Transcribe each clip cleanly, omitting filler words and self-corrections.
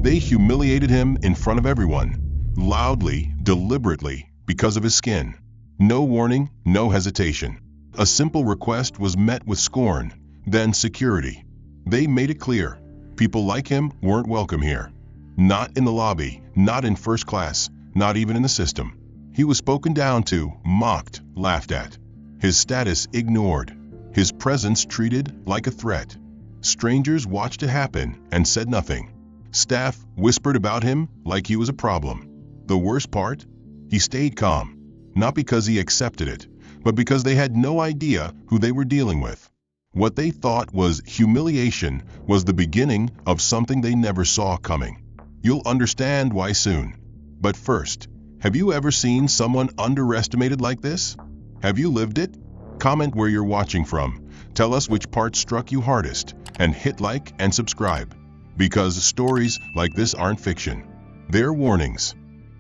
They humiliated him in front of everyone, loudly, deliberately, because of his skin. No warning, no hesitation. A simple request was met with scorn, then security. They made it clear, people like him weren't welcome here. Not in the lobby, not in first class, not even in the system. He was spoken down to, mocked, laughed at. His status ignored. His presence treated like a threat. Strangers watched it happen and said nothing. Staff whispered about him like he was a problem. The worst part? He stayed calm. Not because he accepted it, but because they had no idea who they were dealing with. What they thought was humiliation was the beginning of something they never saw coming. You'll understand why soon. But first, have you ever seen someone underestimated like this? Have you lived it? Comment where you're watching from. Tell us which part struck you hardest, and hit like and subscribe. Because stories like this aren't fiction. They're warnings.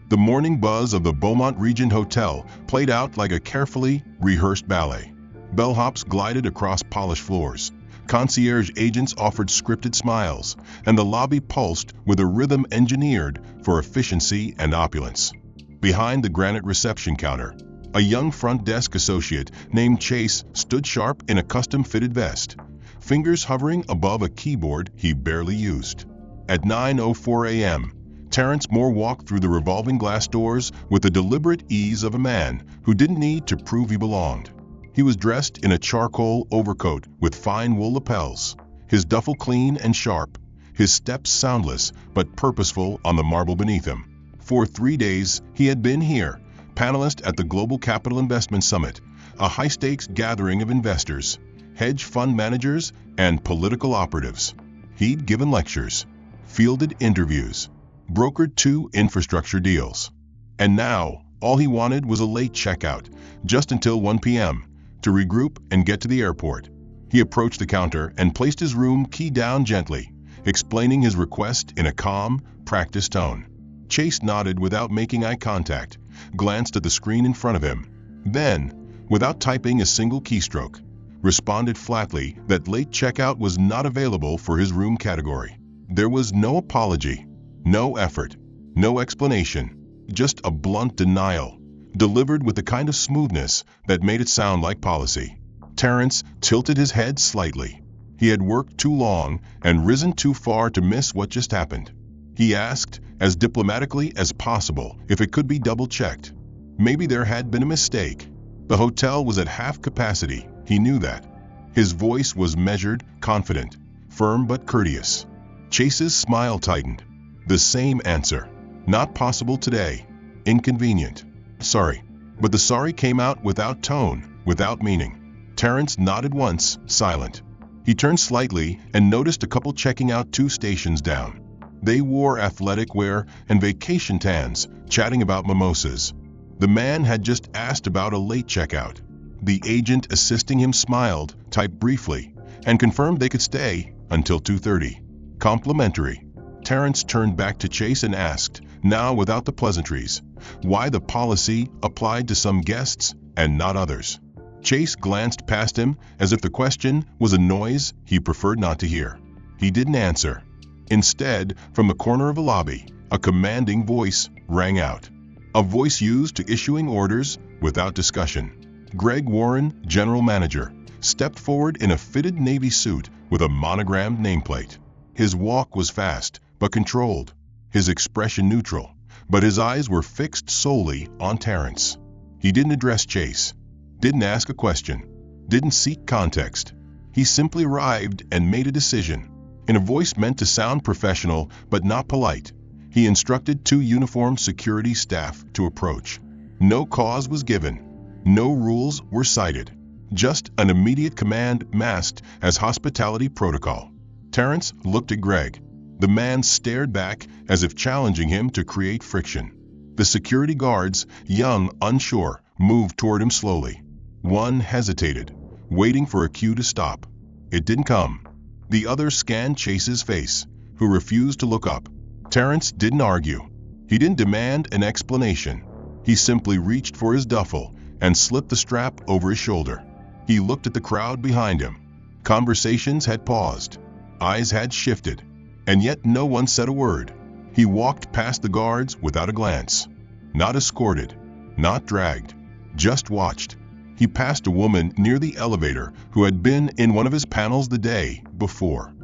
The morning buzz of the Beaumont Regent Hotel played out like a carefully rehearsed ballet. Bellhops glided across polished floors. Concierge agents offered scripted smiles, and the lobby pulsed with a rhythm engineered for efficiency and opulence. Behind the granite reception counter, a young front desk associate named Chase stood sharp in a custom-fitted vest, fingers hovering above a keyboard he barely used. At 9:04 a.m., Terrence Moore walked through the revolving glass doors with the deliberate ease of a man who didn't need to prove he belonged. He was dressed in a charcoal overcoat with fine wool lapels, his duffel clean and sharp, his steps soundless but purposeful on the marble beneath him. For 3 days, he had been here, panelist at the Global Capital Investment Summit, a high-stakes gathering of investors, hedge fund managers, and political operatives. He'd given lectures, fielded interviews, brokered 2 infrastructure deals. And now, all he wanted was a late checkout, just until 1 p.m., to regroup and get to the airport. He approached the counter and placed his room key down gently, explaining his request in a calm, practiced tone. Chase nodded without making eye contact, glanced at the screen in front of him, then, without typing a single keystroke, responded flatly that late checkout was not available for his room category. There was no apology, no effort, no explanation, just a blunt denial, delivered with the kind of smoothness that made it sound like policy. Terrence tilted his head slightly. He had worked too long and risen too far to miss what just happened. He asked, as diplomatically as possible, if it could be double-checked. Maybe there had been a mistake. The hotel was at half capacity, he knew that. His voice was measured, confident, firm but courteous. Chase's smile tightened. The same answer. Not possible today. Inconvenient. Sorry. But the sorry came out without tone, without meaning. Terrence nodded once, silent. He turned slightly and noticed a couple checking out 2 stations down. They wore athletic wear and vacation tans, chatting about mimosas. The man had just asked about a late checkout. The agent assisting him smiled, typed briefly, and confirmed they could stay until 2:30. Complimentary. Terrence turned back to Chase and asked, now without the pleasantries, why the policy applied to some guests and not others. Chase glanced past him as if the question was a noise he preferred not to hear. He didn't answer. Instead, from the corner of the lobby, a commanding voice rang out. A voice used to issuing orders without discussion. Greg Warren, general manager, stepped forward in a fitted navy suit with a monogrammed nameplate. His walk was fast, but controlled. His expression neutral, but his eyes were fixed solely on Terrence. He didn't address Chase, didn't ask a question, didn't seek context. He simply arrived and made a decision. In a voice meant to sound professional but not polite, he instructed 2 uniformed security staff to approach. No cause was given. No rules were cited. Just an immediate command masked as hospitality protocol. Terrence looked at Greg. The man stared back as if challenging him to create friction. The security guards, young, unsure, moved toward him slowly. One hesitated, waiting for a cue to stop. It didn't come. The other scanned Chase's face, who refused to look up. Terrence didn't argue. He didn't demand an explanation. He simply reached for his duffel and slipped the strap over his shoulder. He looked at the crowd behind him. Conversations had paused. Eyes had shifted. And yet no one said a word. He walked past the guards without a glance. Not escorted, not dragged, just watched. He passed a woman near the elevator who had been in one of his panels the day before.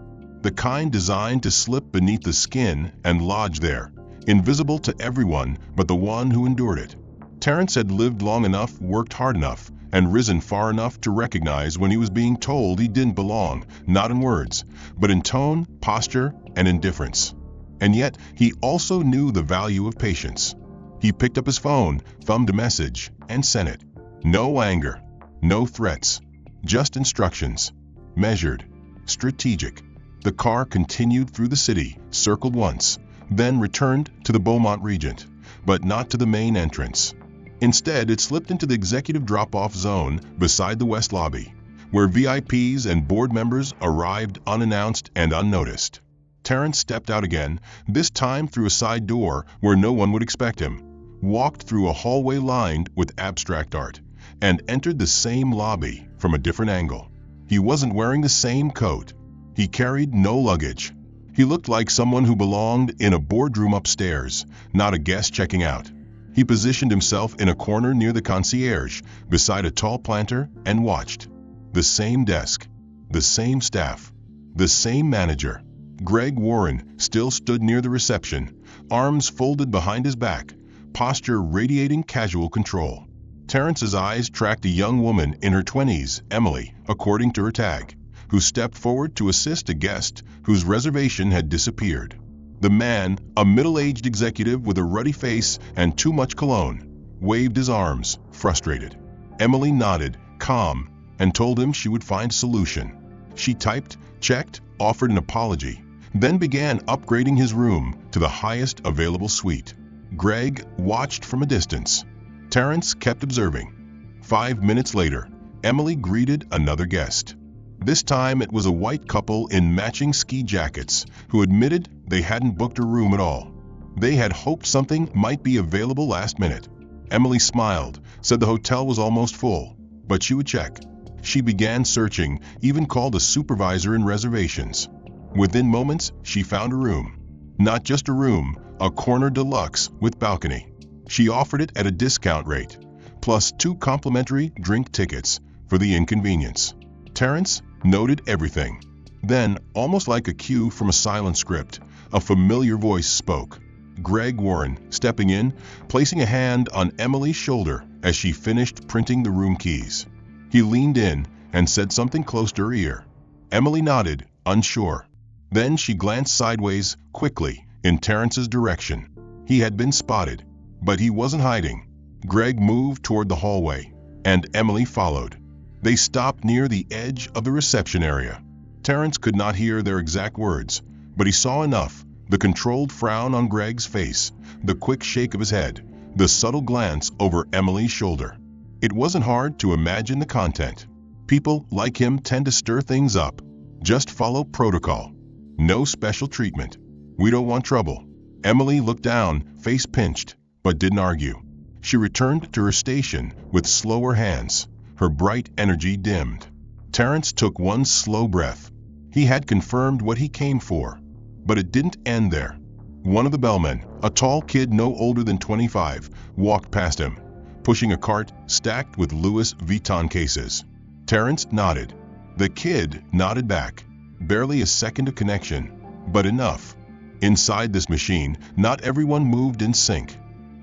The kind designed to slip beneath the skin and lodge there, invisible to everyone but the one who endured it. Terrence had lived long enough, worked hard enough, and risen far enough to recognize when he was being told he didn't belong, not in words, but in tone, posture, and indifference. And yet, he also knew the value of patience. He picked up his phone, thumbed a message, and sent it. No anger, no threats, just instructions. Measured, strategic. The car continued through the city, circled once, then returned to the Beaumont Regent, but not to the main entrance. Instead, it slipped into the executive drop-off zone beside the West Lobby, where VIPs and board members arrived unannounced and unnoticed. Terrence stepped out again, this time through a side door where no one would expect him, walked through a hallway lined with abstract art, and entered the same lobby from a different angle. He wasn't wearing the same coat. He carried no luggage. He looked like someone who belonged in a boardroom upstairs, not a guest checking out. He positioned himself in a corner near the concierge, beside a tall planter, and watched. The same desk, the same staff, the same manager. Greg Warren still stood near the reception, arms folded behind his back, posture radiating casual control. Terrence's eyes tracked a young woman in her 20s, Emily, according to her tag, who stepped forward to assist a guest whose reservation had disappeared. The man, a middle-aged executive with a ruddy face and too much cologne, waved his arms, frustrated. Emily nodded, calm, and told him she would find a solution. She typed, checked, offered an apology, then began upgrading his room to the highest available suite. Greg watched from a distance. Terrence kept observing. 5 minutes later, Emily greeted another guest. This time it was a white couple in matching ski jackets who admitted they hadn't booked a room at all. They had hoped something might be available last minute. Emily smiled, said the hotel was almost full, but she would check. She began searching, even called a supervisor in reservations. Within moments, she found a room. Not just a room, a corner deluxe with balcony. She offered it at a discount rate, plus 2 complimentary drink tickets for the inconvenience. Terrence noted everything. Then, almost like a cue from a silent script, a familiar voice spoke. Greg Warren, stepping in, placing a hand on Emily's shoulder as she finished printing the room keys. He leaned in and said something close to her ear. Emily nodded, unsure. Then she glanced sideways, quickly, in Terrence's direction. He had been spotted, but he wasn't hiding. Greg moved toward the hallway, and Emily followed. They stopped near the edge of the reception area. Terrence could not hear their exact words, but he saw enough: the controlled frown on Greg's face, the quick shake of his head, the subtle glance over Emily's shoulder. It wasn't hard to imagine the content. People like him tend to stir things up. Just follow protocol. No special treatment. We don't want trouble. Emily looked down, face pinched, but didn't argue. She returned to her station with slower hands. Her bright energy dimmed. Terrence took one slow breath. He had confirmed what he came for. But it didn't end there. One of the bellmen, a tall kid no older than 25, walked past him, pushing a cart stacked with Louis Vuitton cases. Terrence nodded. The kid nodded back. Barely a second of connection, but enough. Inside this machine, not everyone moved in sync,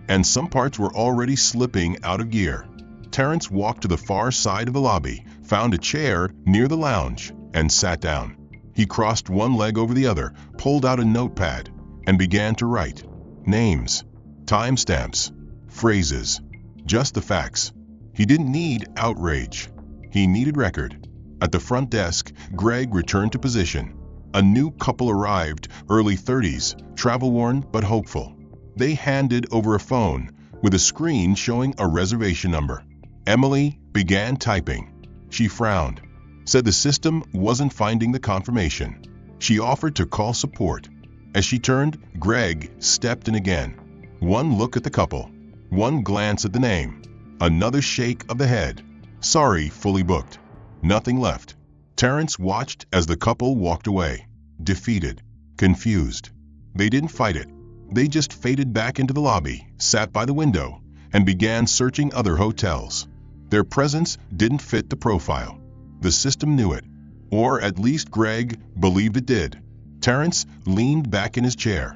and some parts were already slipping out of gear. Terrence walked to the far side of the lobby, found a chair near the lounge, and sat down. He crossed one leg over the other, pulled out a notepad, and began to write. Names, timestamps, phrases, just the facts. He didn't need outrage. He needed record. At the front desk, Greg returned to position. A new couple arrived, early 30s, travel-worn but hopeful. They handed over a phone with a screen showing a reservation number. Emily began typing. She frowned, said the system wasn't finding the confirmation. She offered to call support. As she turned, Greg stepped in again. One look at the couple, one glance at the name, another shake of the head. Sorry, fully booked. Nothing left. Terrence watched as the couple walked away, defeated, confused. They didn't fight it. They just faded back into the lobby, sat by the window, and began searching other hotels. Their presence didn't fit the profile. The system knew it, or at least Greg believed it did. Terrence leaned back in his chair.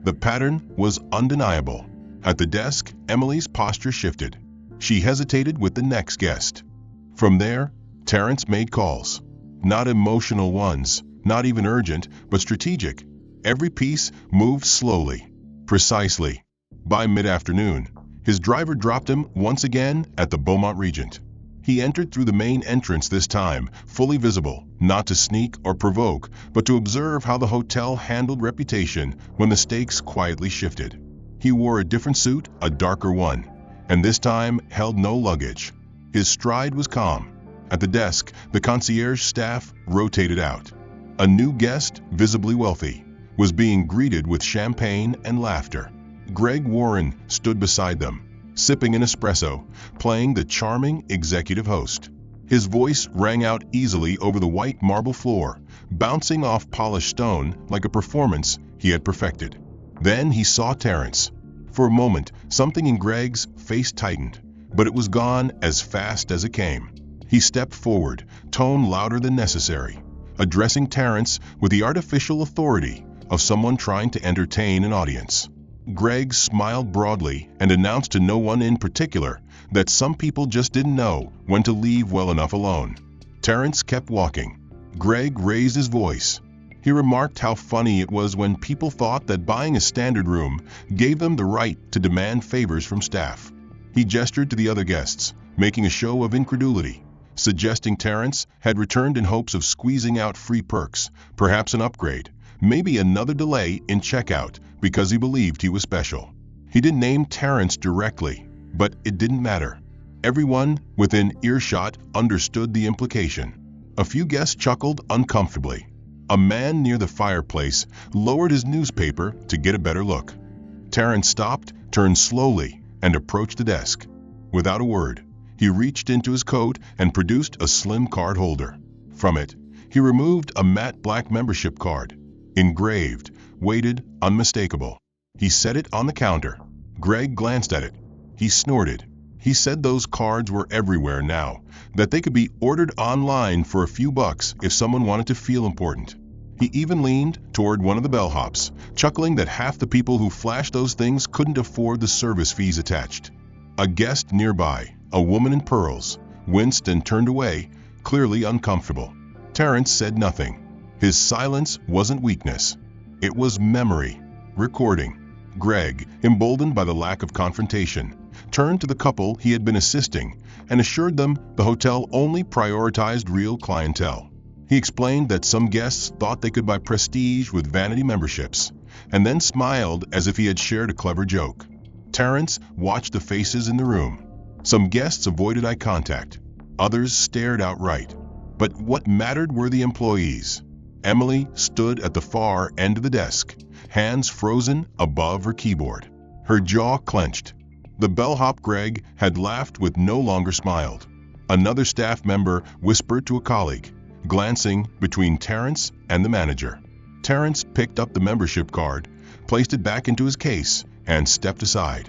The pattern was undeniable. At the desk, Emily's posture shifted. She hesitated with the next guest. From there, Terrence made calls. Not emotional ones, not even urgent, but strategic. Every piece moved slowly, precisely. By mid-afternoon, his driver dropped him once again at the Beaumont Regent. He entered through the main entrance this time, fully visible, not to sneak or provoke, but to observe how the hotel handled reputation when the stakes quietly shifted. He wore a different suit, a darker one, and this time held no luggage. His stride was calm. At the desk, the concierge staff rotated out. A new guest, visibly wealthy, was being greeted with champagne and laughter. Greg Warren stood beside them, sipping an espresso, playing the charming executive host. His voice rang out easily over the white marble floor, bouncing off polished stone like a performance he had perfected. Then he saw Terrence. For a moment, something in Greg's face tightened, but it was gone as fast as it came. He stepped forward, tone louder than necessary, addressing Terrence with the artificial authority of someone trying to entertain an audience. Greg smiled broadly and announced to no one in particular that some people just didn't know when to leave well enough alone. Terrence kept walking. Greg raised his voice. He remarked how funny it was when people thought that buying a standard room gave them the right to demand favors from staff. He gestured to the other guests, making a show of incredulity, suggesting Terrence had returned in hopes of squeezing out free perks, perhaps an upgrade, maybe another delay in checkout because he believed he was special. He didn't name Terrence directly, but it didn't matter. Everyone within earshot understood the implication. A few guests chuckled uncomfortably. A man near the fireplace lowered his newspaper to get a better look. Terrence stopped, turned slowly, and approached the desk. Without a word, he reached into his coat and produced a slim card holder. From it, he removed a matte black membership card, engraved, weighted, unmistakable. He set it on the counter. Greg glanced at it. He snorted. He said those cards were everywhere now, that they could be ordered online for a few bucks if someone wanted to feel important. He even leaned toward one of the bellhops, chuckling that half the people who flashed those things couldn't afford the service fees attached. A guest nearby, a woman in pearls, winced and turned away, clearly uncomfortable. Terrence said nothing. His silence wasn't weakness. It was memory, recording. Greg, emboldened by the lack of confrontation, turned to the couple he had been assisting and assured them the hotel only prioritized real clientele. He explained that some guests thought they could buy prestige with vanity memberships, and then smiled as if he had shared a clever joke. Terrence watched the faces in the room. Some guests avoided eye contact. Others stared outright. But what mattered were the employees. Emily stood at the far end of the desk, hands frozen above her keyboard. Her jaw clenched. The bellhop Greg had laughed with no longer smiled. Another staff member whispered to a colleague, glancing between Terrence and the manager. Terrence picked up the membership card, placed it back into his case, and stepped aside.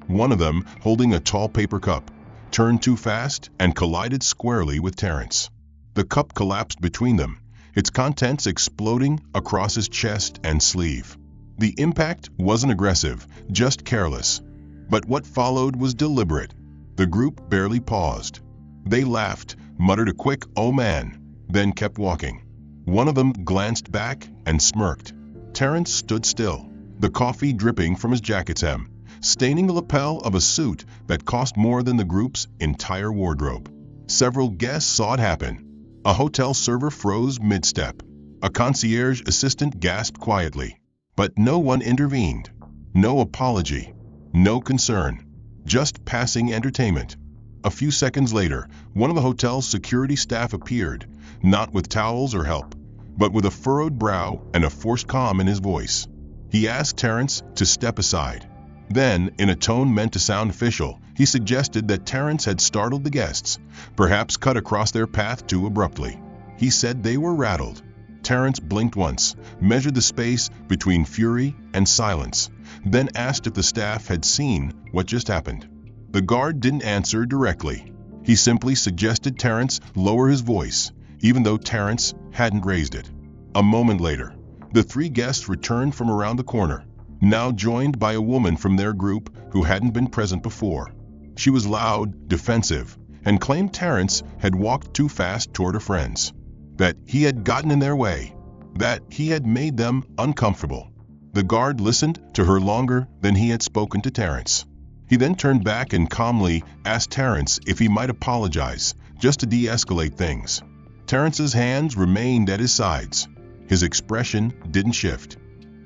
One of them, holding a tall paper cup, turned too fast and collided squarely with Terrence. The cup collapsed between them, its contents exploding across his chest and sleeve. The impact wasn't aggressive, just careless. But what followed was deliberate. The group barely paused. They laughed, muttered a quick "oh man," then kept walking. One of them glanced back and smirked. Terrence stood still, the coffee dripping from his jacket's hem, staining the lapel of a suit that cost more than the group's entire wardrobe. Several guests saw it happen. A hotel server froze mid-step. A concierge assistant gasped quietly. But no one intervened. No apology. No concern. Just passing entertainment. A few seconds later, one of the hotel's security staff appeared, not with towels or help, but with a furrowed brow and a forced calm in his voice. He asked Terrence to step aside. Then, in a tone meant to sound official, he suggested that Terrence had startled the guests, perhaps cut across their path too abruptly. He said they were rattled. Terrence blinked once, measured the space between fury and silence, then asked if the staff had seen what just happened. The guard didn't answer directly. He simply suggested Terrence lower his voice, even though Terrence hadn't raised it. A moment later, the three guests returned from around the corner, now joined by a woman from their group who hadn't been present before. She was loud, defensive, and claimed Terrence had walked too fast toward her friends, that he had gotten in their way, that he had made them uncomfortable. The guard listened to her longer than he had spoken to Terrence. He then turned back and calmly asked Terrence if he might apologize, just to de-escalate things. Terrence's hands remained at his sides. His expression didn't shift.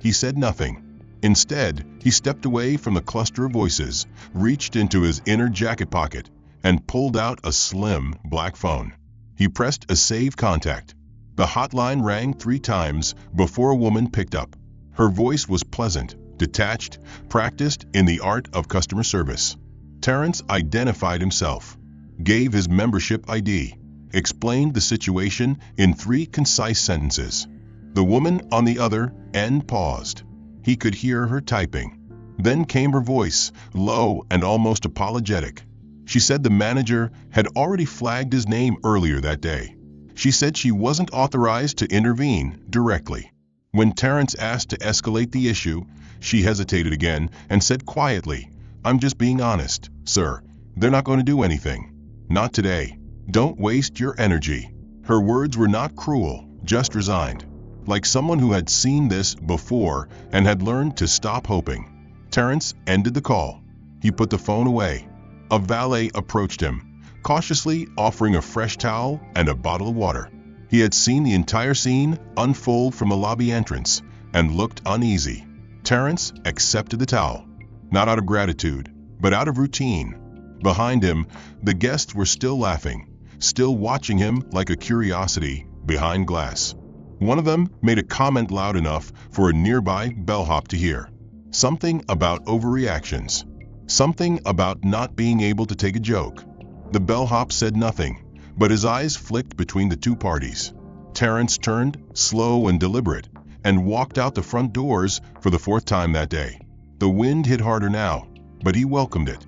He said nothing. Instead, he stepped away from the cluster of voices, reached into his inner jacket pocket, and pulled out a slim black phone. He pressed a save contact. The hotline rang 3 times before a woman picked up. Her voice was pleasant, detached, practiced in the art of customer service. Terrence identified himself, gave his membership ID, explained the situation in 3 concise sentences. The woman on the other end paused. He could hear her typing. Then came her voice, low and almost apologetic. She said the manager had already flagged his name earlier that day. She said she wasn't authorized to intervene directly. When Terrence asked to escalate the issue, she hesitated again and said quietly, "I'm just being honest, sir. They're not going to do anything. Not today. Don't waste your energy." Her words were not cruel, just resigned, like someone who had seen this before and had learned to stop hoping. Terrence ended the call. He put the phone away. A valet approached him, cautiously offering a fresh towel and a bottle of water. He had seen the entire scene unfold from the lobby entrance and looked uneasy. Terrence accepted the towel, not out of gratitude, but out of routine. Behind him, the guests were still laughing, still watching him like a curiosity behind glass. One of them made a comment loud enough for a nearby bellhop to hear. Something about overreactions. Something about not being able to take a joke. The bellhop said nothing, but his eyes flicked between the 2 parties. Terrence turned, slow and deliberate, and walked out the front doors for the 4th time that day. The wind hit harder now, but he welcomed it.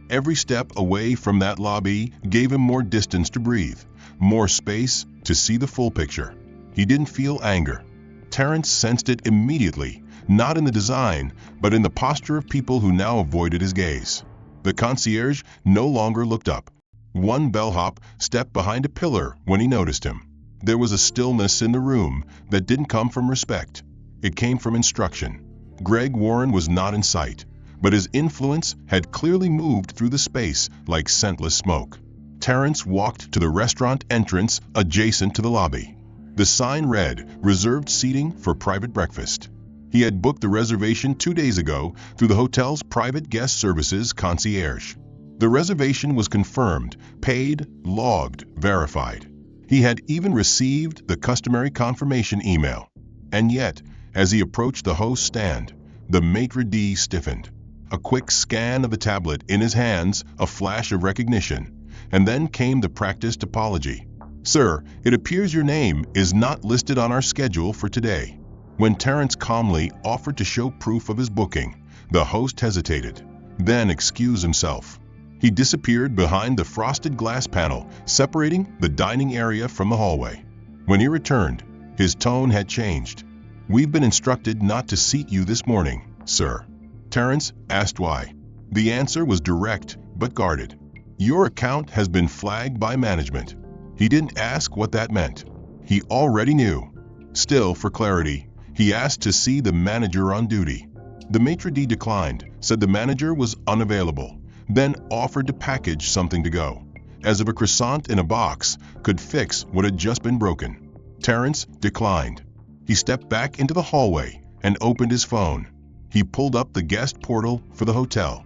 Every step away from that lobby gave him more distance to breathe, more space to see the full picture. He didn't feel anger. Terrence sensed it immediately, not in the design, but in the posture of people who now avoided his gaze. The concierge no longer looked up. One bellhop stepped behind a pillar when he noticed him. There was a stillness in the room that didn't come from respect. It came from instruction. Greg Warren was not in sight, but his influence had clearly moved through the space like scentless smoke. Terrence walked to the restaurant entrance adjacent to the lobby. The sign read, "Reserved seating for private breakfast." He had booked the reservation 2 days ago through the hotel's private guest services concierge. The reservation was confirmed, paid, logged, verified. He had even received the customary confirmation email. And yet, as he approached the host stand, the maitre d' stiffened. A quick scan of the tablet in his hands, a flash of recognition, and then came the practiced apology. "Sir, it appears your name is not listed on our schedule for today." When Terrence calmly offered to show proof of his booking, the host hesitated, then excused himself. He disappeared behind the frosted glass panel separating the dining area from the hallway. When he returned, his tone had changed. "We've been instructed not to seat you this morning, sir." Terrence asked why. The answer was direct but guarded. "Your account has been flagged by management." He didn't ask what that meant. He already knew. Still, for clarity, he asked to see the manager on duty. The maitre d' declined, said the manager was unavailable, then offered to package something to go, as if a croissant in a box could fix what had just been broken. Terrence declined. He stepped back into the hallway and opened his phone. He pulled up the guest portal for the hotel.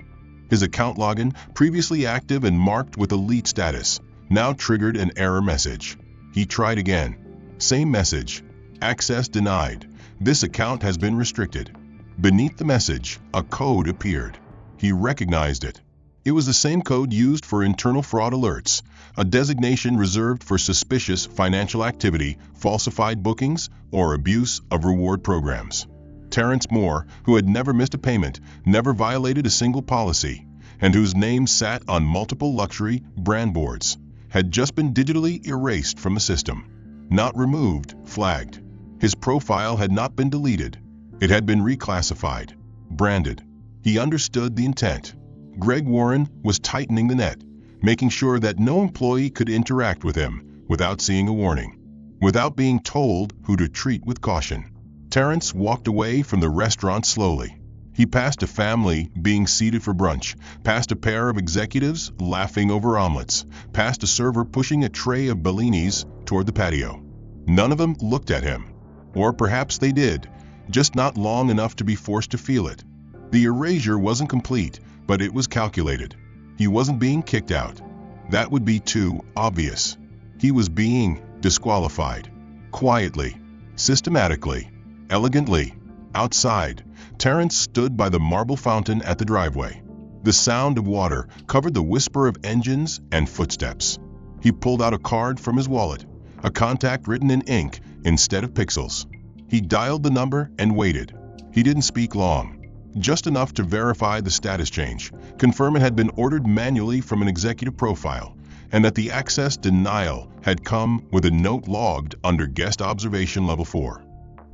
His account login, previously active and marked with elite status, now triggered an error message. He tried again. Same message. Access denied. This account has been restricted. Beneath the message, a code appeared. He recognized it. It was the same code used for internal fraud alerts, a designation reserved for suspicious financial activity, falsified bookings, or abuse of reward programs. Terrence Moore, who had never missed a payment, never violated a single policy, and whose name sat on multiple luxury brand boards, had just been digitally erased from the system. Not removed, flagged. His profile had not been deleted. It had been reclassified, branded. He understood the intent. Greg Warren was tightening the net, making sure that no employee could interact with him without seeing a warning, without being told who to treat with caution. Terrence walked away from the restaurant slowly. He passed a family being seated for brunch, past a pair of executives laughing over omelets, past a server pushing a tray of Bellinis toward the patio. None of them looked at him. Or perhaps they did, just not long enough to be forced to feel it. The erasure wasn't complete, but it was calculated. He wasn't being kicked out. That would be too obvious. He was being disqualified. Quietly, systematically, elegantly. Outside, Terrence stood by the marble fountain at the driveway. The sound of water covered the whisper of engines and footsteps. He pulled out a card from his wallet, a contact written in ink instead of pixels. He dialed the number and waited. He didn't speak long. Just enough to verify the status change, confirm it had been ordered manually from an executive profile, and that the access denial had come with a note logged under guest observation level 4.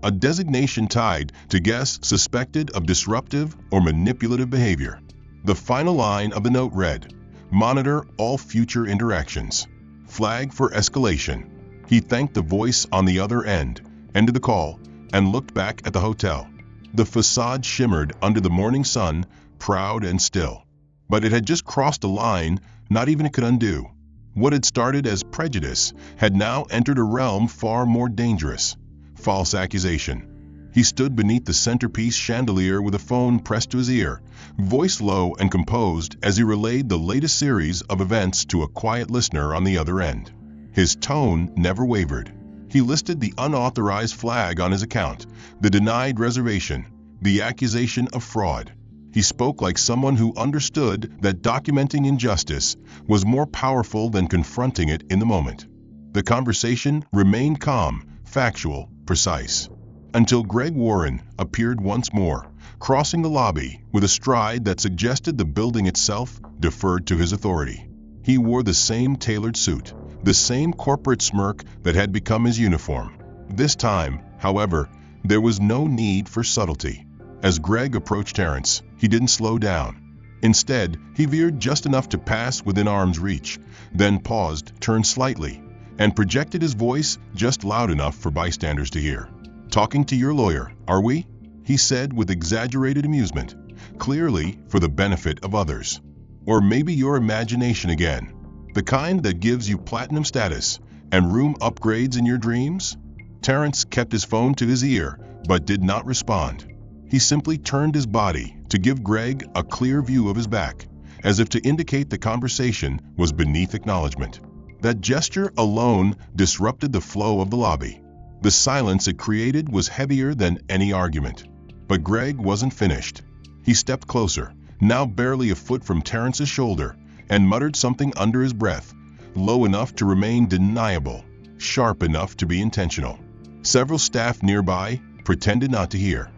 A designation tied to guests suspected of disruptive or manipulative behavior. The final line of the note read, "Monitor all future interactions. Flag for escalation." He thanked the voice on the other end, ended the call, and looked back at the hotel. The facade shimmered under the morning sun, proud and still. But it had just crossed a line not even it could undo. What had started as prejudice had now entered a realm far more dangerous. False accusation. He stood beneath the centerpiece chandelier with a phone pressed to his ear, voice low and composed as he relayed the latest series of events to a quiet listener on the other end. His tone never wavered. He listed the unauthorized flag on his account, the denied reservation, the accusation of fraud. He spoke like someone who understood that documenting injustice was more powerful than confronting it in the moment. The conversation remained calm, factual, precise, until Greg Warren appeared once more, crossing the lobby with a stride that suggested the building itself deferred to his authority. He wore the same tailored suit, the same corporate smirk that had become his uniform. This time, however, there was no need for subtlety. As Greg approached Terrence, he didn't slow down. Instead, he veered just enough to pass within arm's reach, then paused, turned slightly, and projected his voice just loud enough for bystanders to hear. "Talking to your lawyer, are we?" he said with exaggerated amusement, clearly for the benefit of others. "Or maybe your imagination again, the kind that gives you platinum status and room upgrades in your dreams?" Terrence kept his phone to his ear, but did not respond. He simply turned his body to give Greg a clear view of his back, as if to indicate the conversation was beneath acknowledgement. That gesture alone disrupted the flow of the lobby. The silence it created was heavier than any argument. But Greg wasn't finished. He stepped closer, now barely a foot from Terrence's shoulder, and muttered something under his breath, low enough to remain deniable, sharp enough to be intentional. Several staff nearby pretended not to hear.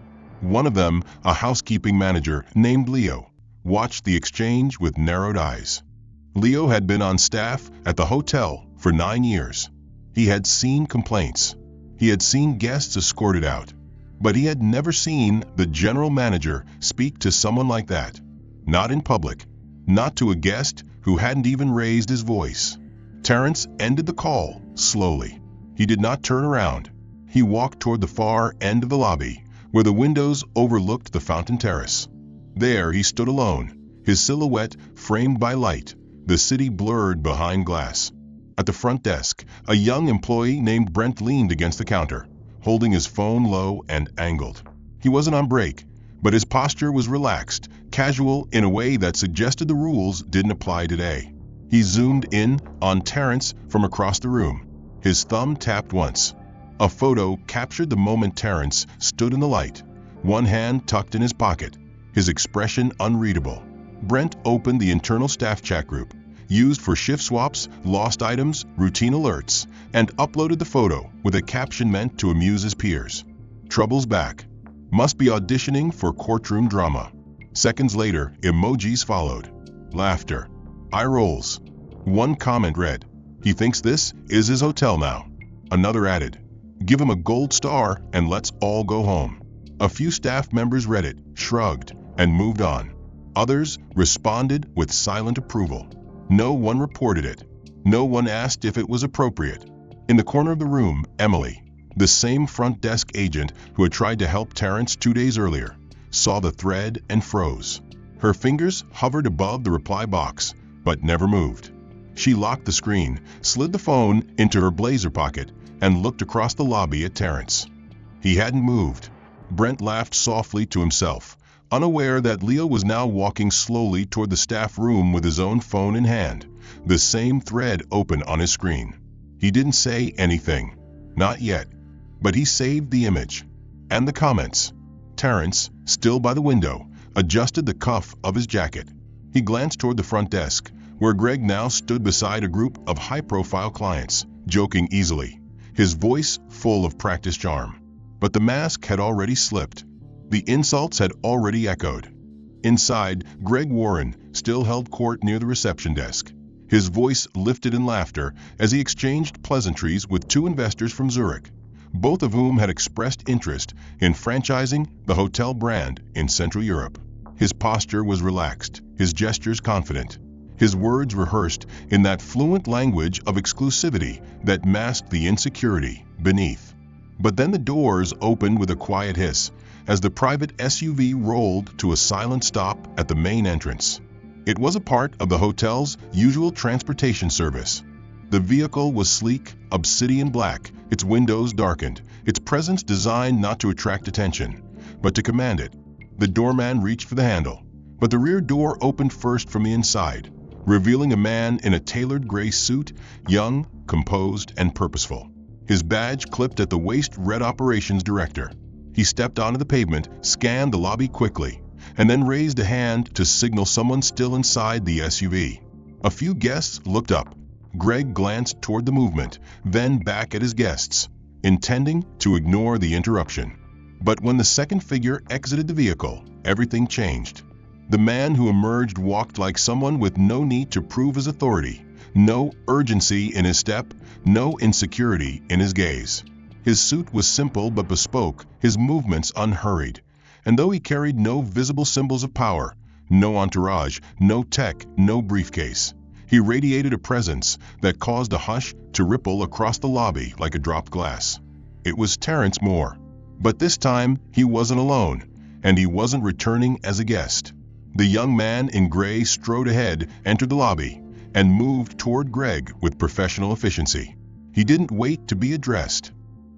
One of them, a housekeeping manager named Leo, watched the exchange with narrowed eyes. Leo had been on staff at the hotel for 9 years. He had seen complaints. He had seen guests escorted out. But he had never seen the general manager speak to someone like that. Not in public. Not to a guest who hadn't even raised his voice. Terrence ended the call slowly. He did not turn around. He walked toward the far end of the lobby, where the windows overlooked the fountain terrace. There he stood alone, his silhouette framed by light, the city blurred behind glass. At the front desk, a young employee named Brent leaned against the counter, holding his phone low and angled. He wasn't on break, but his posture was relaxed, casual in a way that suggested the rules didn't apply today. He zoomed in on Terrence from across the room. His thumb tapped once. A photo captured the moment Terrence stood in the light, one hand tucked in his pocket, his expression unreadable. Brent opened the internal staff chat group, used for shift swaps, lost items, routine alerts, and uploaded the photo with a caption meant to amuse his peers. Trouble's back. Must be auditioning for courtroom drama. Seconds later, emojis followed. Laughter. Eye rolls. One comment read, "He thinks this is his hotel now." Another added, "Give him a gold star and let's all go home." A few staff members read it, shrugged, and moved on. Others responded with silent approval. No one reported it. No one asked if it was appropriate. In the corner of the room, Emily, the same front desk agent who had tried to help Terrence 2 days earlier, saw the thread and froze. Her fingers hovered above the reply box, but never moved. She locked the screen, slid the phone into her blazer pocket, and looked across the lobby at Terrence. He hadn't moved. Brent laughed softly to himself, unaware that Leo was now walking slowly toward the staff room with his own phone in hand, the same thread open on his screen. He didn't say anything. Not yet. But he saved the image. And the comments. Terrence, still by the window, adjusted the cuff of his jacket. He glanced toward the front desk, where Greg now stood beside a group of high-profile clients, joking easily, his voice full of practiced charm. But the mask had already slipped. The insults had already echoed. Inside, Greg Warren still held court near the reception desk. His voice lifted in laughter as he exchanged pleasantries with 2 investors from Zurich, both of whom had expressed interest in franchising the hotel brand in Central Europe. His posture was relaxed, his gestures confident, his words rehearsed in that fluent language of exclusivity that masked the insecurity beneath. But then the doors opened with a quiet hiss as the private SUV rolled to a silent stop at the main entrance. It was a part of the hotel's usual transportation service. The vehicle was sleek, obsidian black, its windows darkened, its presence designed not to attract attention, but to command it. The doorman reached for the handle, but the rear door opened first from the inside, revealing a man in a tailored gray suit, young, composed, and purposeful. His badge clipped at the waist read Operations Director. He stepped onto the pavement, scanned the lobby quickly, and then raised a hand to signal someone still inside the SUV. A few guests looked up. Greg glanced toward the movement, then back at his guests, intending to ignore the interruption. But when the second figure exited the vehicle, everything changed. The man who emerged walked like someone with no need to prove his authority, no urgency in his step, no insecurity in his gaze. His suit was simple but bespoke, his movements unhurried, and though he carried no visible symbols of power, no entourage, no tech, no briefcase, he radiated a presence that caused a hush to ripple across the lobby like a dropped glass. It was Terrence Moore. But this time, he wasn't alone, and he wasn't returning as a guest. The young man in gray strode ahead, entered the lobby, and moved toward Greg with professional efficiency. He didn't wait to be addressed.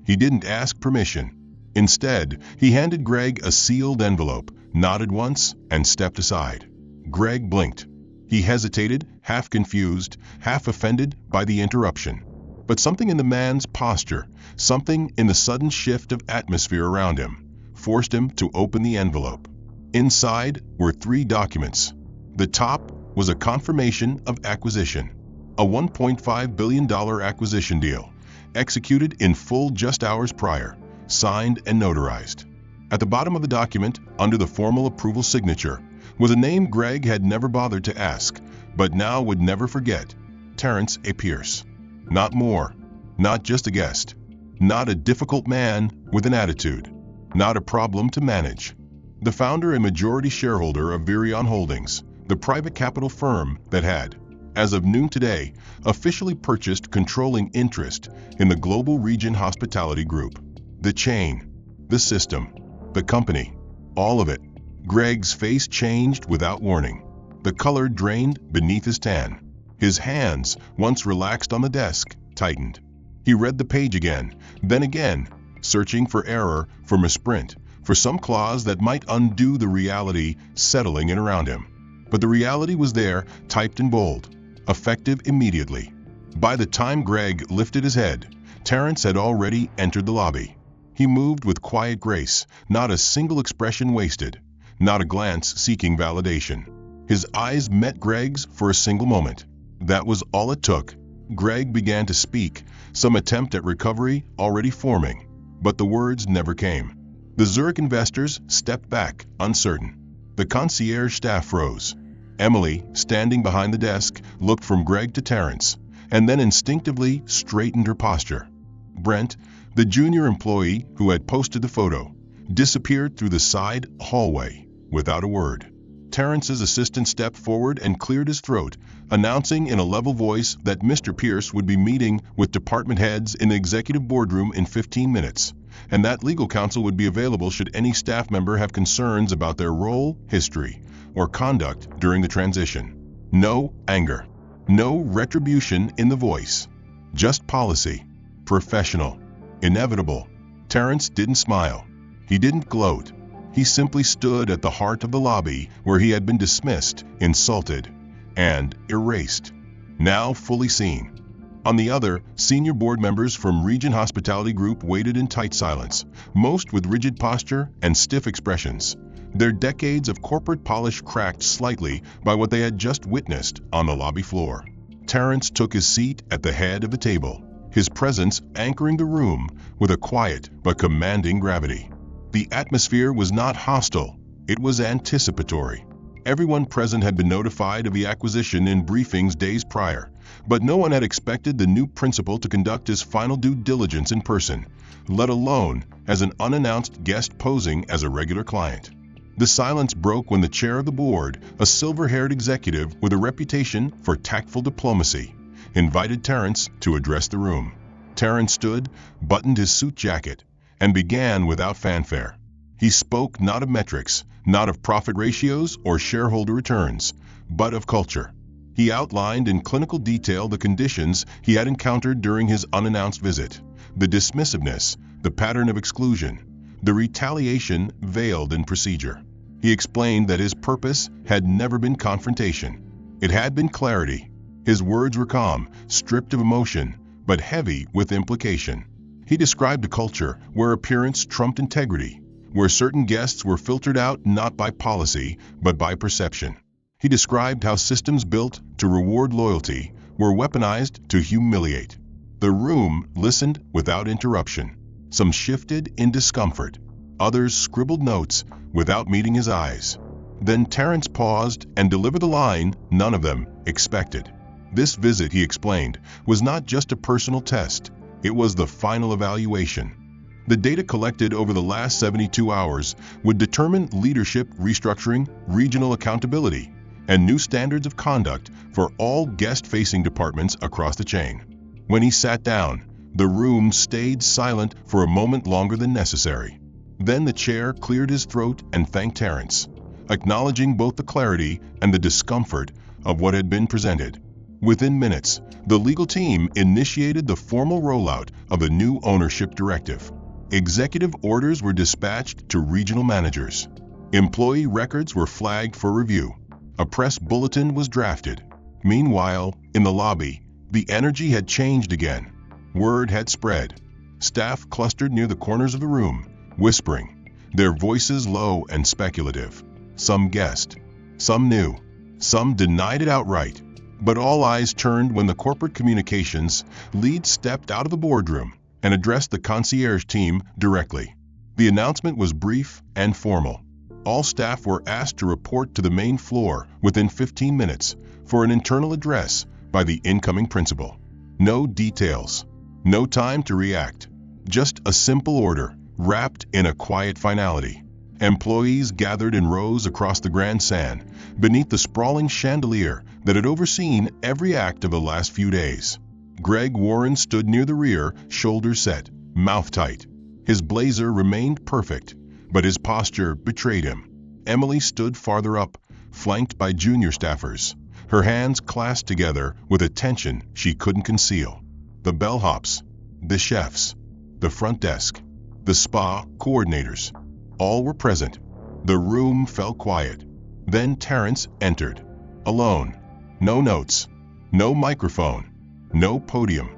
He didn't ask permission. Instead, he handed Greg a sealed envelope, nodded once, and stepped aside. Greg blinked. He hesitated, half confused, half offended by the interruption. But something in the man's posture, something in the sudden shift of atmosphere around him, forced him to open the envelope. Inside were 3 documents. The top was a confirmation of acquisition, a $1.5 billion acquisition deal, executed in full just hours prior, signed and notarized. At the bottom of the document, under the formal approval signature, was a name Greg had never bothered to ask, but now would never forget: Terrence A. Pierce. Not more, not just a guest, not a difficult man with an attitude, not a problem to manage. The founder and majority shareholder of Virion Holdings, the private capital firm that had, as of noon today, officially purchased controlling interest in the Global Region Hospitality Group. The chain, the system, the company, all of it. Greg's face changed without warning. The color drained beneath his tan. His hands, once relaxed on the desk, tightened. He read the page again, then again, searching for error, for misprint, for some clause that might undo the reality settling in around him. But the reality was there, typed in bold, effective immediately. By the time Greg lifted his head, Terrence had already entered the lobby. He moved with quiet grace, not a single expression wasted, not a glance seeking validation. His eyes met Greg's for a single moment. That was all it took. Greg began to speak, some attempt at recovery already forming, but the words never came. The Zurich investors stepped back, uncertain. The concierge staff froze. Emily, standing behind the desk, looked from Greg to Terrence, and then instinctively straightened her posture. Brent, the junior employee who had posted the photo, disappeared through the side hallway without a word. Terrence's assistant stepped forward and cleared his throat, announcing in a level voice that Mr. Pierce would be meeting with department heads in the executive boardroom in 15 minutes, and that legal counsel would be available should any staff member have concerns about their role, history, or conduct during the transition. No anger, no retribution in the voice, just policy, professional, inevitable. Terrence didn't smile. He didn't gloat. He simply stood at the heart of the lobby where he had been dismissed, insulted, and erased, now fully seen. On the other, senior board members from Region Hospitality Group waited in tight silence, most with rigid posture and stiff expressions. Their decades of corporate polish cracked slightly by what they had just witnessed on the lobby floor. Terrence took his seat at the head of the table, his presence anchoring the room with a quiet but commanding gravity. The atmosphere was not hostile, it was anticipatory. Everyone present had been notified of the acquisition in briefings days prior, but no one had expected the new principal to conduct his final due diligence in person, let alone as an unannounced guest posing as a regular client. The silence broke when the chair of the board, a silver-haired executive with a reputation for tactful diplomacy, invited Terrence to address the room. Terrence stood, buttoned his suit jacket, and began without fanfare. He spoke not of metrics, not of profit ratios or shareholder returns, but of culture. He outlined in clinical detail the conditions he had encountered during his unannounced visit, the dismissiveness, the pattern of exclusion, the retaliation veiled in procedure. He explained that his purpose had never been confrontation. It had been clarity. His words were calm, stripped of emotion, but heavy with implication. He described a culture where appearance trumped integrity, where certain guests were filtered out not by policy, but by perception. He described how systems built to reward loyalty were weaponized to humiliate. The room listened without interruption. Some shifted in discomfort. Others scribbled notes without meeting his eyes. Then Terrence paused and delivered the line none of them expected. This visit, he explained, was not just a personal test. It was the final evaluation. The data collected over the last 72 hours would determine leadership restructuring, regional accountability, and new standards of conduct for all guest-facing departments across the chain. When he sat down, the room stayed silent for a moment longer than necessary. Then the chair cleared his throat and thanked Terrence, acknowledging both the clarity and the discomfort of what had been presented. Within minutes, the legal team initiated the formal rollout of the new ownership directive. Executive orders were dispatched to regional managers. Employee records were flagged for review. A press bulletin was drafted. Meanwhile, in the lobby, the energy had changed again. Word had spread. Staff clustered near the corners of the room, whispering, their voices low and speculative. Some guessed, some knew, some denied it outright. But all eyes turned when the corporate communications lead stepped out of the boardroom and addressed the concierge team directly. The announcement was brief and formal. All staff were asked to report to the main floor within 15 minutes for an internal address by the incoming principal. No details, no time to react, just a simple order wrapped in a quiet finality. Employees gathered in rows across the grandstand beneath the sprawling chandelier that had overseen every act of the last few days. Greg Warren stood near the rear, shoulders set, mouth tight. His blazer remained perfect, but his posture betrayed him. Emily stood farther up, flanked by junior staffers, her hands clasped together with a tension she couldn't conceal. The bellhops, the chefs, the front desk, the spa coordinators, all were present. The room fell quiet. Then Terrence entered, alone. No notes, no microphone, no podium.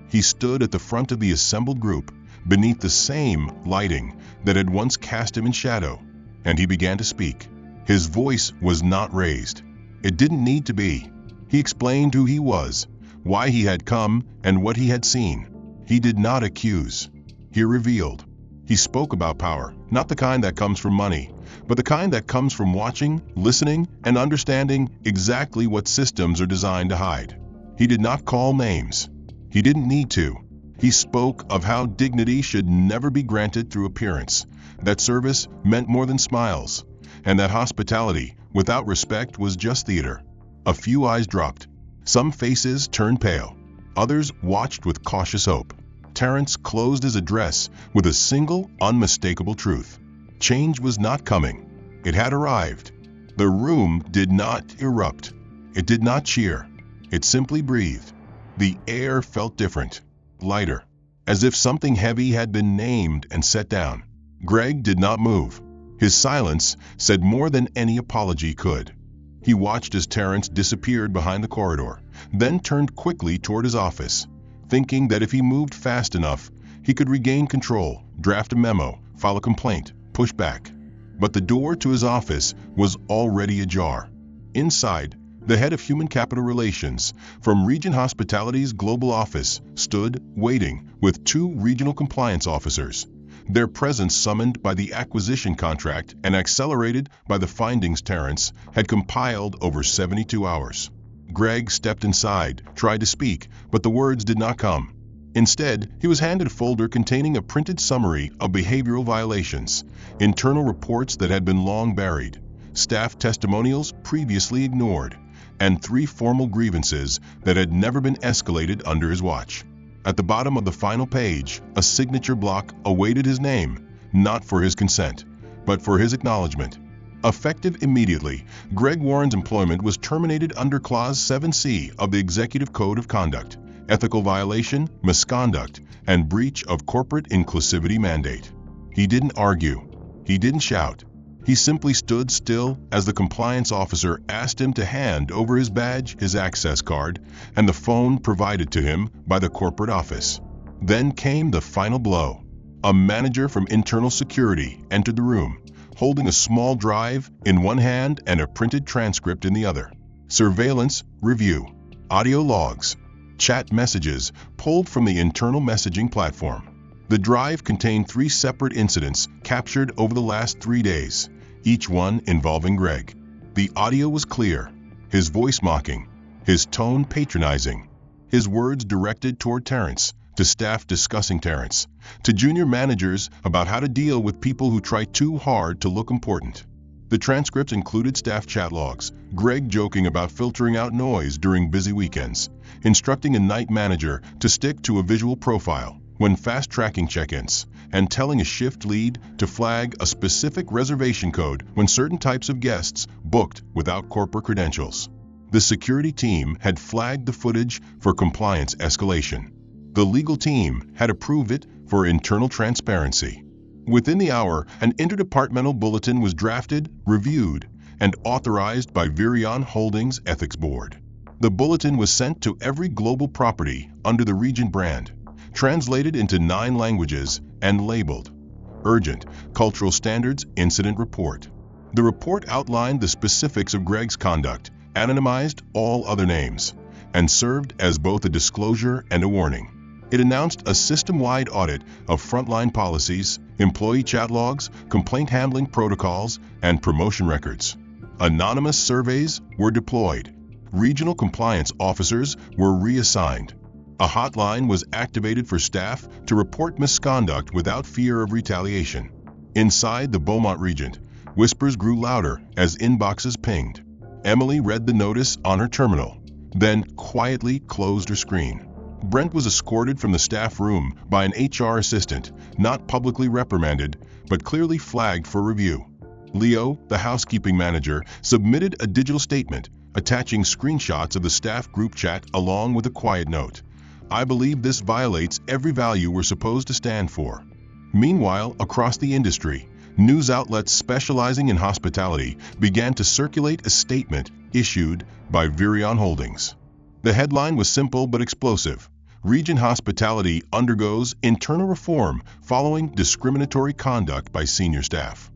He stood at the front of the assembled group, beneath the same lighting that had once cast him in shadow, and he began to speak. His voice was not raised. It didn't need to be. He explained who he was, why he had come, and what he had seen. He did not accuse. He revealed. He spoke about power, not the kind that comes from money, but the kind that comes from watching, listening, and understanding exactly what systems are designed to hide. He did not call names. He didn't need to. He spoke of how dignity should never be granted through appearance, that service meant more than smiles, and that hospitality, without respect, was just theater. A few eyes dropped. Some faces turned pale. Others watched with cautious hope. Terrence closed his address with a single, unmistakable truth. Change was not coming. It had arrived. The room did not erupt. It did not cheer. It simply breathed. The air felt different, lighter, as if something heavy had been named and set down. Greg did not move. His silence said more than any apology could. He watched as Terrence disappeared behind the corridor, then turned quickly toward his office, thinking that if he moved fast enough, he could regain control, draft a memo, file a complaint, push back. But the door to his office was already ajar. Inside, the head of Human Capital Relations from Region Hospitality's global office stood waiting with 2 regional compliance officers, their presence summoned by the acquisition contract and accelerated by the findings Terrence had compiled over 72 hours. Greg stepped inside, tried to speak, but the words did not come. Instead, he was handed a folder containing a printed summary of behavioral violations, internal reports that had been long buried, staff testimonials previously ignored, and 3 formal grievances that had never been escalated under his watch. At the bottom of the final page, a signature block awaited his name, not for his consent, but for his acknowledgement. Effective immediately, Greg Warren's employment was terminated under Clause 7C of the Executive Code of Conduct, ethical violation, misconduct, and breach of corporate inclusivity mandate. He didn't argue. He didn't shout. He simply stood still as the compliance officer asked him to hand over his badge, his access card, and the phone provided to him by the corporate office. Then came the final blow. A manager from internal security entered the room, holding a small drive in one hand and a printed transcript in the other. Surveillance review. Audio logs. Chat messages pulled from the internal messaging platform. The drive contained 3 separate incidents captured over the last 3 days, each one involving Greg. The audio was clear, his voice mocking, his tone patronizing, his words directed toward Terrence, to staff discussing Terrence, to junior managers about how to deal with people who try too hard to look important. The transcripts included staff chat logs, Greg joking about filtering out noise during busy weekends, instructing a night manager to stick to a visual profile when fast-tracking check-ins, and telling a shift lead to flag a specific reservation code when certain types of guests booked without corporate credentials. The security team had flagged the footage for compliance escalation. The legal team had approved it for internal transparency. Within the hour, an interdepartmental bulletin was drafted, reviewed, and authorized by Virion Holdings Ethics Board. The bulletin was sent to every global property under the Region brand, translated into 9 languages, and labeled Urgent Cultural Standards Incident Report. The report outlined the specifics of Greg's conduct, anonymized all other names, and served as both a disclosure and a warning. It announced a system-wide audit of frontline policies, employee chat logs, complaint handling protocols, and promotion records. Anonymous surveys were deployed. Regional compliance officers were reassigned. A hotline was activated for staff to report misconduct without fear of retaliation. Inside the Beaumont Regent, whispers grew louder as inboxes pinged. Emily read the notice on her terminal, then quietly closed her screen. Brent was escorted from the staff room by an HR assistant, not publicly reprimanded, but clearly flagged for review. Leo, the housekeeping manager, submitted a digital statement, attaching screenshots of the staff group chat along with a quiet note. I believe this violates every value we're supposed to stand for. Meanwhile, across the industry, news outlets specializing in hospitality began to circulate a statement issued by Virion Holdings. The headline was simple but explosive. Region Hospitality undergoes internal reform following discriminatory conduct by senior staff.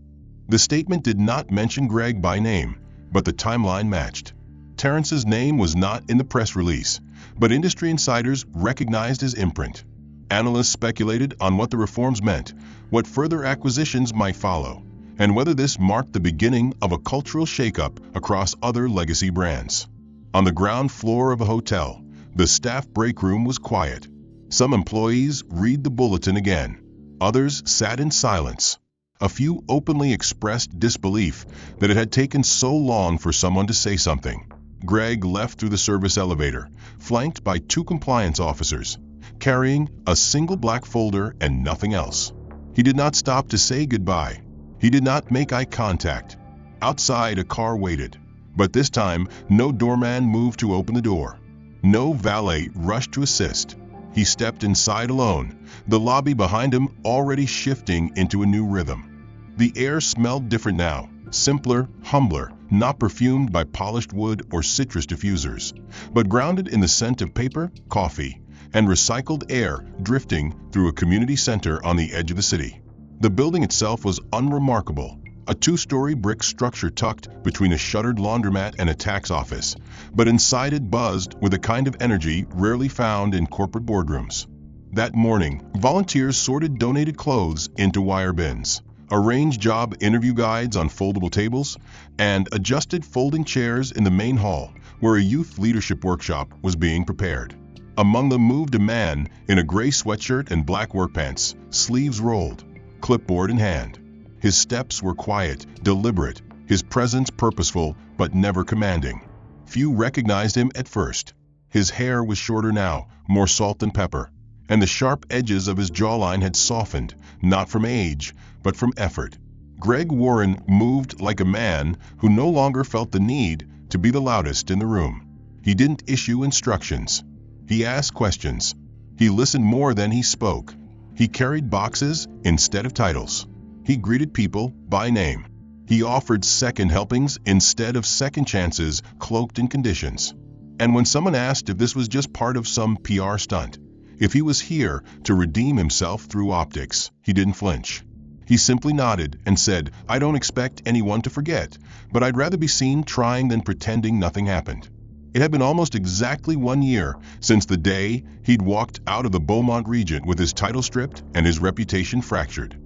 The statement did not mention Greg by name, but the timeline matched. Terrence's name was not in the press release, but industry insiders recognized his imprint. Analysts speculated on what the reforms meant, what further acquisitions might follow, and whether this marked the beginning of a cultural shakeup across other legacy brands. On the ground floor of a hotel, the staff break room was quiet. Some employees read the bulletin again. Others sat in silence. A few openly expressed disbelief that it had taken so long for someone to say something. Greg left through the service elevator, flanked by 2 compliance officers, carrying a single black folder and nothing else. He did not stop to say goodbye. He did not make eye contact. Outside, a car waited, but this time no doorman moved to open the door. No valet rushed to assist. He stepped inside alone, the lobby behind him already shifting into a new rhythm. The air smelled different now, simpler, humbler, not perfumed by polished wood or citrus diffusers, but grounded in the scent of paper, coffee, and recycled air drifting through a community center on the edge of the city. The building itself was unremarkable, a 2-story brick structure tucked between a shuttered laundromat and a tax office, but inside it buzzed with a kind of energy rarely found in corporate boardrooms. That morning, volunteers sorted donated clothes into wire bins, arranged job interview guides on foldable tables, and adjusted folding chairs in the main hall where a youth leadership workshop was being prepared. Among them moved a man in a gray sweatshirt and black work pants, sleeves rolled, clipboard in hand. His steps were quiet, deliberate, his presence purposeful but never commanding. Few recognized him at first. His hair was shorter now, more salt than pepper, and the sharp edges of his jawline had softened, not from age, but from effort. Greg Warren moved like a man who no longer felt the need to be the loudest in the room. He didn't issue instructions. He asked questions. He listened more than he spoke. He carried boxes instead of titles. He greeted people by name. He offered second helpings instead of second chances cloaked in conditions. And when someone asked if this was just part of some PR stunt, if he was here to redeem himself through optics, he didn't flinch. He simply nodded and said, "I don't expect anyone to forget, but I'd rather be seen trying than pretending nothing happened." It had been almost exactly 1 year since the day he'd walked out of the Beaumont Regent with his title stripped and his reputation fractured.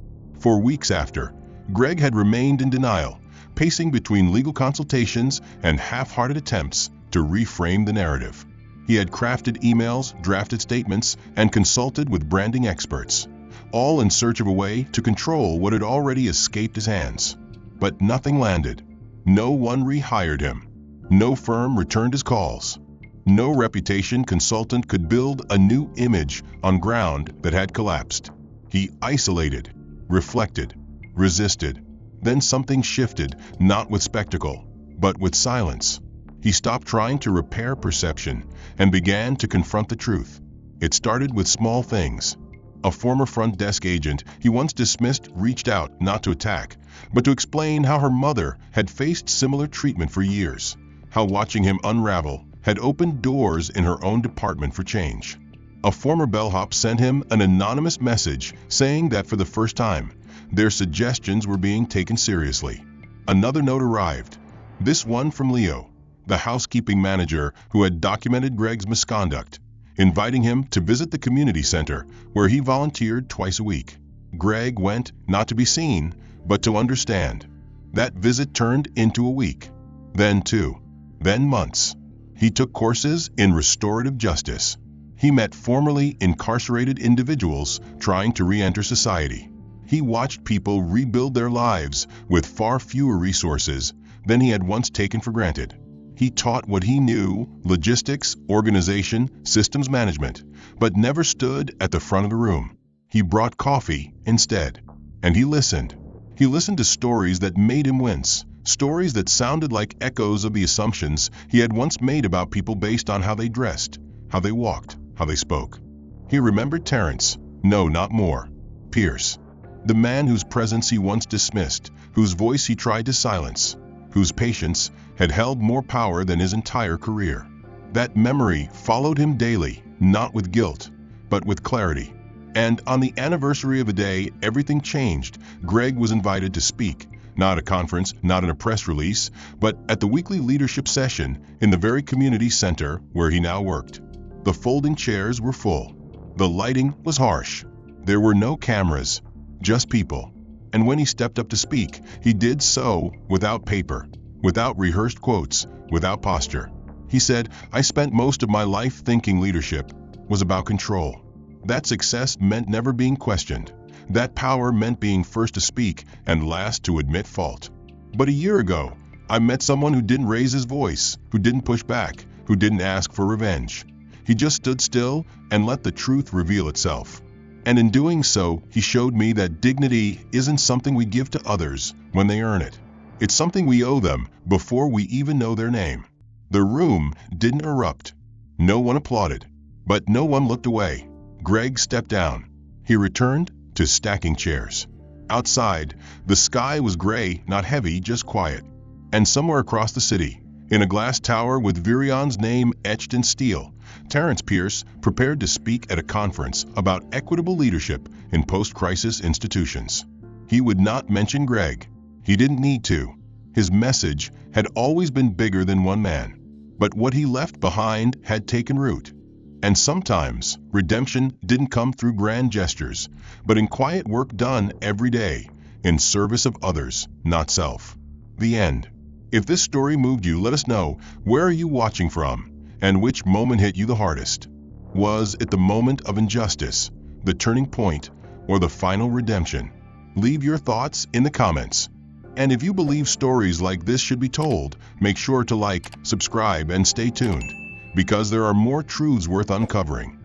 For weeks after, Greg had remained in denial, pacing between legal consultations and half-hearted attempts to reframe the narrative. He had crafted emails, drafted statements, and consulted with branding experts, all in search of a way to control what had already escaped his hands. But nothing landed. No one rehired him. No firm returned his calls. No reputation consultant could build a new image on ground that had collapsed. He isolated, reflected, resisted. Then something shifted, not with spectacle, but with silence. He stopped trying to repair perception and began to confront the truth. It started with small things. A former front desk agent he once dismissed reached out not to attack, but to explain how her mother had faced similar treatment for years, how watching him unravel had opened doors in her own department for change. A former bellhop sent him an anonymous message saying that for the first time, their suggestions were being taken seriously. Another note arrived, this one from Leo, the housekeeping manager who had documented Greg's misconduct, inviting him to visit the community center where he volunteered twice a week. Greg went not to be seen, but to understand. That visit turned into a week, then 2, then months. He took courses in restorative justice. He met formerly incarcerated individuals trying to re-enter society. He watched people rebuild their lives with far fewer resources than he had once taken for granted. He taught what he knew, logistics, organization, systems management, but never stood at the front of the room. He brought coffee instead. And he listened. He listened to stories that made him wince, stories that sounded like echoes of the assumptions he had once made about people based on how they dressed, how they walked, how they spoke. He remembered Terrence, no, not Moore, Pierce, the man whose presence he once dismissed, whose voice he tried to silence, whose patience had held more power than his entire career. That memory followed him daily, not with guilt, but with clarity. And on the anniversary of a day everything changed, Greg was invited to speak, Not a conference, not in a press release, but at the weekly leadership session in the very community center where he now worked. The folding chairs were full. The lighting was harsh. There were no cameras, just people. And when he stepped up to speak, he did so without paper, without rehearsed quotes, without posture. He said, "I spent most of my life thinking leadership was about control. That success meant never being questioned. That power meant being first to speak and last to admit fault. But a year ago, I met someone who didn't raise his voice, who didn't push back, who didn't ask for revenge. He just stood still and let the truth reveal itself. And in doing so, he showed me that dignity isn't something we give to others when they earn it. It's something we owe them before we even know their name." The room didn't erupt. No one applauded, but no one looked away. Greg stepped down. He returned to stacking chairs. Outside, the sky was gray, not heavy, just quiet. And somewhere across the city, in a glass tower with Virion's name etched in steel, Terrence Pierce prepared to speak at a conference about equitable leadership in post-crisis institutions. He would not mention Greg. He didn't need to. His message had always been bigger than one man. But what he left behind had taken root. And sometimes redemption didn't come through grand gestures, but in quiet work done every day, in service of others, not self. The end. If this story moved you, let us know. Where are you watching from? And which moment hit you the hardest? Was it the moment of injustice, the turning point, or the final redemption? Leave your thoughts in the comments. And if you believe stories like this should be told, make sure to like, subscribe, and stay tuned, because there are more truths worth uncovering.